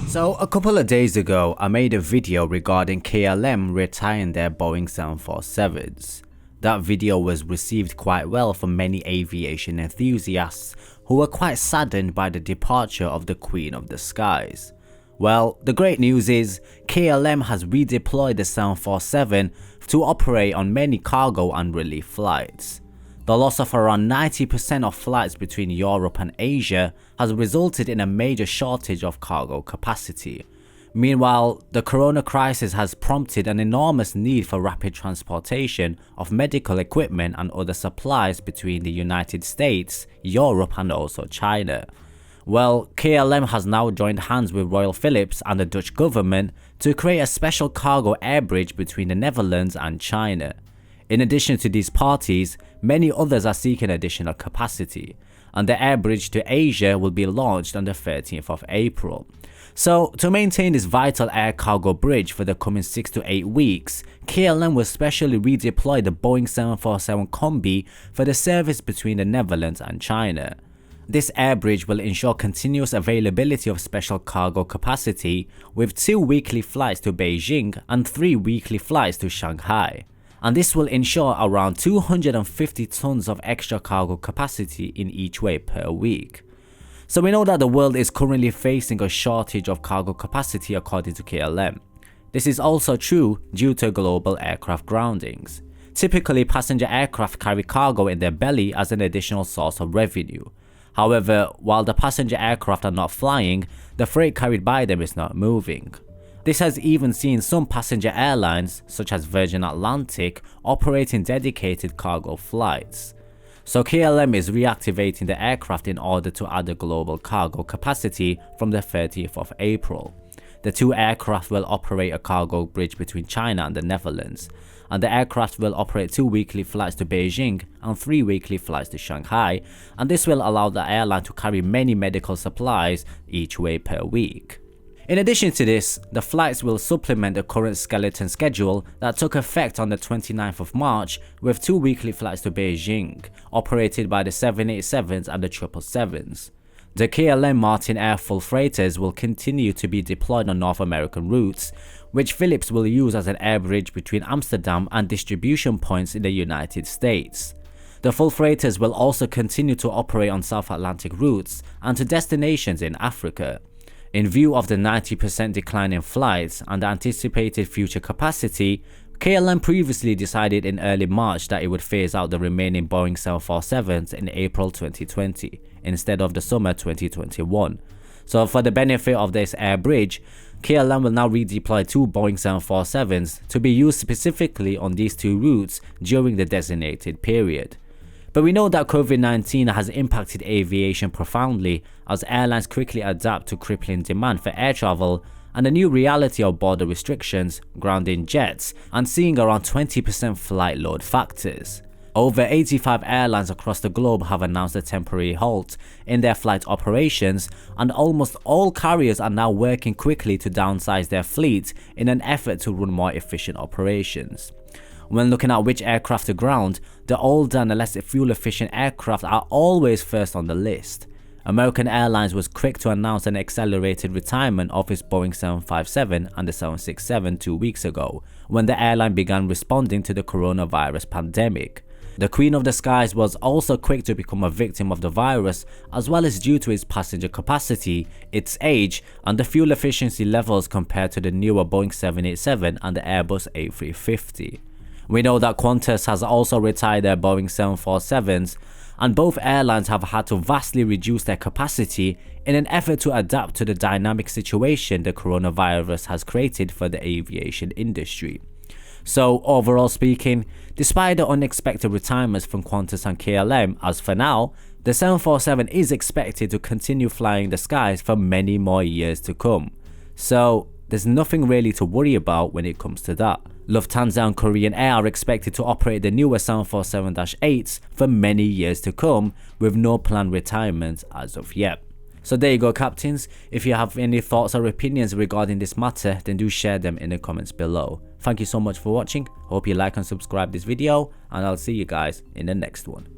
So a couple of days ago, I made a video regarding KLM retiring their Boeing 747s. That video was received quite well from many aviation enthusiasts who were quite saddened by the departure of the Queen of the Skies. Well, the great news is KLM has redeployed the 747 to operate on many cargo and relief flights. The loss of around 90% of flights between Europe and Asia has resulted in a major shortage of cargo capacity. Meanwhile, the corona crisis has prompted an enormous need for rapid transportation of medical equipment and other supplies between the United States, Europe and also China. Well, KLM has now joined hands with Royal Philips and the Dutch government to create a special cargo air bridge between the Netherlands and China. In addition to these parties, many others are seeking additional capacity, and the air bridge to Asia will be launched on the 13th of April. So, to maintain this vital air cargo bridge for the coming 6 to 8 weeks, KLM will specially redeploy the Boeing 747 Combi for the service between the Netherlands and China. This air bridge will ensure continuous availability of special cargo capacity with 2 weekly flights to Beijing and 3 weekly flights to Shanghai. And this will ensure around 250 tons of extra cargo capacity in each way per week. So we know that the world is currently facing a shortage of cargo capacity according to KLM. This is also true due to global aircraft groundings. Typically, passenger aircraft carry cargo in their belly as an additional source of revenue. However, while the passenger aircraft are not flying, the freight carried by them is not moving. This has even seen some passenger airlines, such as Virgin Atlantic, operating dedicated cargo flights. So KLM is reactivating the aircraft in order to add the global cargo capacity from the 30th of April. The 2 aircraft will operate a cargo bridge between China and the Netherlands, and the aircraft will operate 2 weekly flights to Beijing and 3 weekly flights to Shanghai, and this will allow the airline to carry many medical supplies each way per week. In addition to this, the flights will supplement the current skeleton schedule that took effect on the 29th of March with 2 weekly flights to Beijing, operated by the 787s and the 777s. The KLM Martin Air full freighters will continue to be deployed on North American routes, which Philips will use as an air bridge between Amsterdam and distribution points in the United States. The full freighters will also continue to operate on South Atlantic routes and to destinations in Africa. In view of the 90% decline in flights and the anticipated future capacity, KLM previously decided in early March that it would phase out the remaining Boeing 747s in April 2020 instead of the summer 2021. So for the benefit of this air bridge, KLM will now redeploy 2 Boeing 747s to be used specifically on these 2 routes during the designated period. But we know that COVID-19 has impacted aviation profoundly as airlines quickly adapt to crippling demand for air travel and the new reality of border restrictions, grounding jets, and seeing around 20% flight load factors. Over 85 airlines across the globe have announced a temporary halt in their flight operations, and almost all carriers are now working quickly to downsize their fleet in an effort to run more efficient operations. When looking at which aircraft to ground, the older and less fuel efficient aircraft are always first on the list. American Airlines was quick to announce an accelerated retirement of its Boeing 757 and the 767 2 weeks ago, when the airline began responding to the coronavirus pandemic. The Queen of the Skies was also quick to become a victim of the virus, as well as due to its passenger capacity, its age, and the fuel efficiency levels compared to the newer Boeing 787 and the Airbus A350. We know that Qantas has also retired their Boeing 747s, and both airlines have had to vastly reduce their capacity in an effort to adapt to the dynamic situation the coronavirus has created for the aviation industry. So overall speaking, despite the unexpected retirements from Qantas and KLM, as for now, the 747 is expected to continue flying the skies for many more years to come. So there's nothing really to worry about when it comes to that. Lufthansa and Korean Air are expected to operate the newer 747-8s for many years to come, with no planned retirement as of yet. So there you go, captains. If you have any thoughts or opinions regarding this matter, then do share them in the comments below. Thank you so much for watching. Hope you like and subscribe this video, and I'll see you guys in the next one.